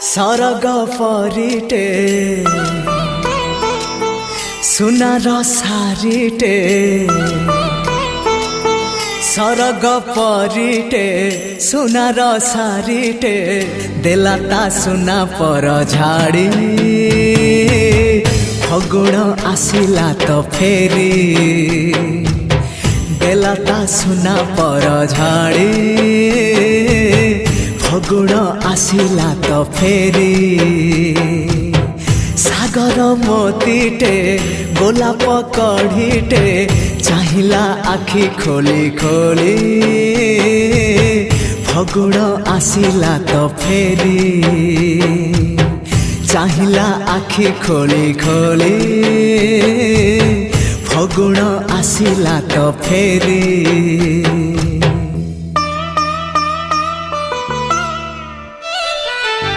सरग परिटे सुनार सारिटे सरग परिटे सुनार सारिटे देलाता सुना पर झाड़ी फगुण आसिला तो फेरी देलाता सुना पर झाड़ी फगुण आसिला तो फेरी सागर मोतीटे गोलाप कढ़ीटे चाहिला आखि खोली खोली फगुण आसिला तो फेरी चाहिला आखि खोली खोली फगुण आसिला तो फेरी।